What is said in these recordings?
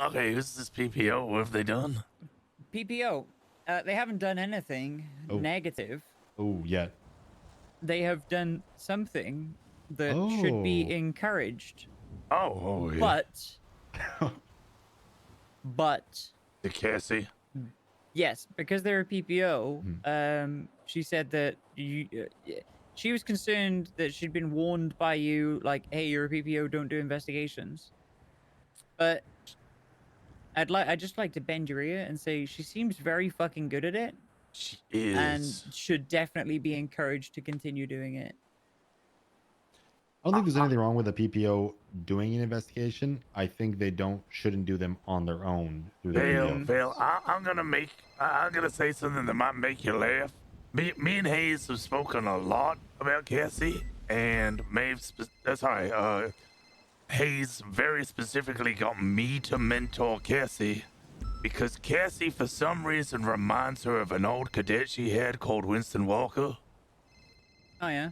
Okay, who's this PPO? What have they done? PPO, they haven't done anything Oh. negative. Oh, yeah. They have done something that should be Oh. encouraged. Oh, yeah. But The Cassie. yes, because they're a PPO, Hmm. she said that she was concerned that she'd been warned by you, like, hey, you're a PPO, don't do investigations. But I'd just like to bend your ear and say she seems very fucking good at it. She And is. should definitely be encouraged to continue doing it. I don't think there's anything wrong with a PPO doing an investigation. I think they shouldn't do them on their own through their ego. Vale, I'm gonna say something that might make you laugh. Me and Hayes have spoken a lot about Cassie, and Hayes very specifically got me to mentor Cassie because Cassie, for some reason, reminds her of an old cadet she had called Winston Walker. Oh yeah.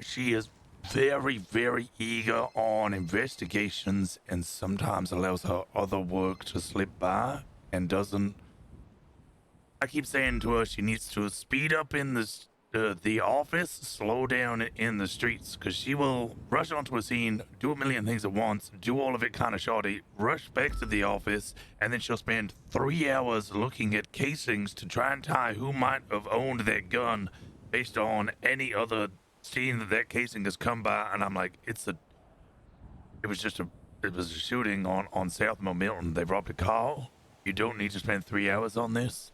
She is very, very eager on investigations and sometimes allows her other work to slip by and doesn't. I keep saying to her she needs to speed up in the office, slow down in the streets, because she will rush onto a scene, do a million things at once, do all of it kind of shoddy, rush back to the office, and then she'll spend 3 hours looking at casings to try and tie who might have owned that gun based on any other scene that casing has come by. And I'm like, it was a shooting on South Milton. They robbed a car. You don't need to spend 3 hours on this.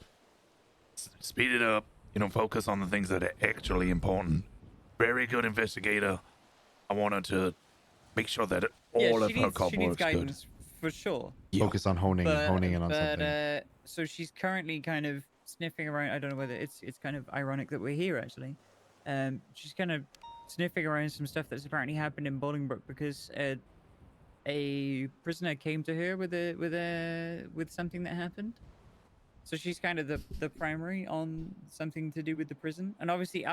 Speed it up. Focus on the things that are actually important. Very good investigator. I want her to make sure that all of her cop she needs works guidance good. for sure. Yeah. Focus on honing in on something. So she's currently kind of sniffing around. I don't know whether it's kind of ironic that we're here actually. She's kind of sniffing around some stuff that's apparently happened in Bolingbroke because a prisoner came to her with something that happened. So she's kind of the primary on something to do with the prison. And obviously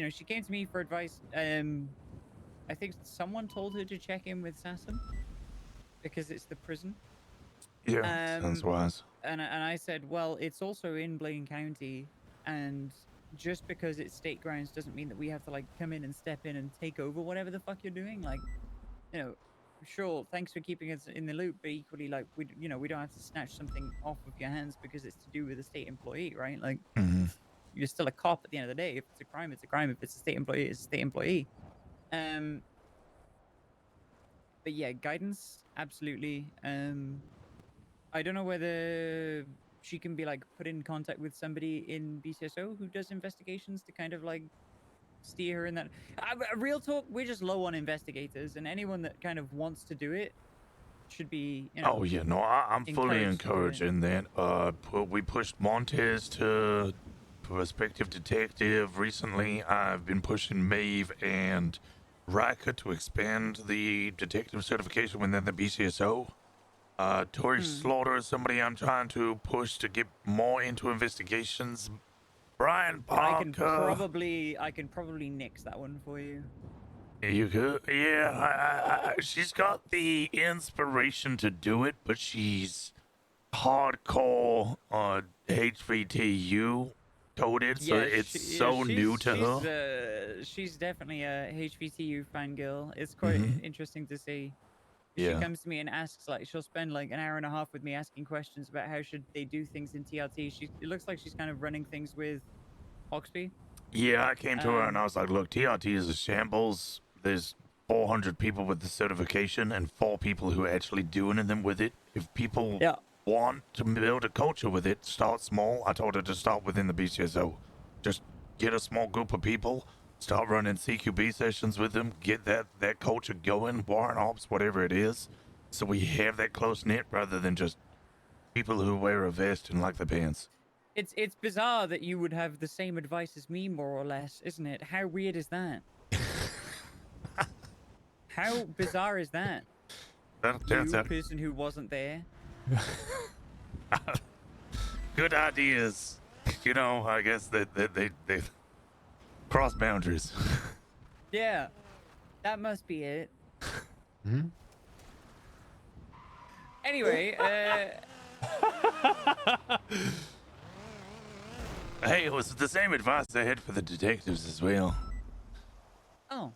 she came to me for advice. I think someone told her to check in with Sassam because it's the prison. Yeah, sounds wise. And I said, well, it's also in Blaine County, and just because it's state grounds doesn't mean that we have to like come in and step in and take over whatever the fuck you're doing. Like, sure, thanks for keeping us in the loop, but equally, like, we don't have to snatch something off of your hands because it's to do with a state employee, right? Like, you're still a cop at the end of the day. If it's a crime, it's a crime. If it's a state employee, it's a state employee. But yeah, guidance, absolutely. I don't know whether she can be like put in contact with somebody in BCSO who does investigations to kind of like steer her in that. Real talk, we're just low on investigators, and anyone that kind of wants to do it should be. Oh yeah, no, I'm fully encouraging that. We pushed Montez to prospective detective recently. I've been pushing Maeve and Riker to expand the detective certification within the BCSO. Tori Slaughter is somebody I'm trying to push to get more into investigations. Brian Parker. I can probably nix that one for you. You could, yeah. She's got the inspiration to do it, but she's hardcore HVTU coded, so it's so new to her. She's definitely a HVTU fangirl. It's quite interesting to see. She comes to me and asks, like, she'll spend like an hour and a half with me asking questions about how should they do things in TRT. It looks like she's kind of running things with Hawksby. Yeah, I came to her and I was like, look, TRT is a shambles. There's 400 people with the certification and 4 people who are actually doing them with it. If people want to build a culture with it, start small. I told her to start within the BCSO. Just get a small group of people, start running CQB sessions with them, get that culture going, warrant ops, whatever it is, so we have that close-knit rather than just people who wear a vest and like the pants. It's bizarre that you would have the same advice as me, more or less, isn't it? How weird is that? How bizarre is that? You, person who wasn't there. Good ideas. I guess they cross boundaries. Yeah, that must be it. Anyway, Hey, it was the same advice I had for the detectives as well. oh,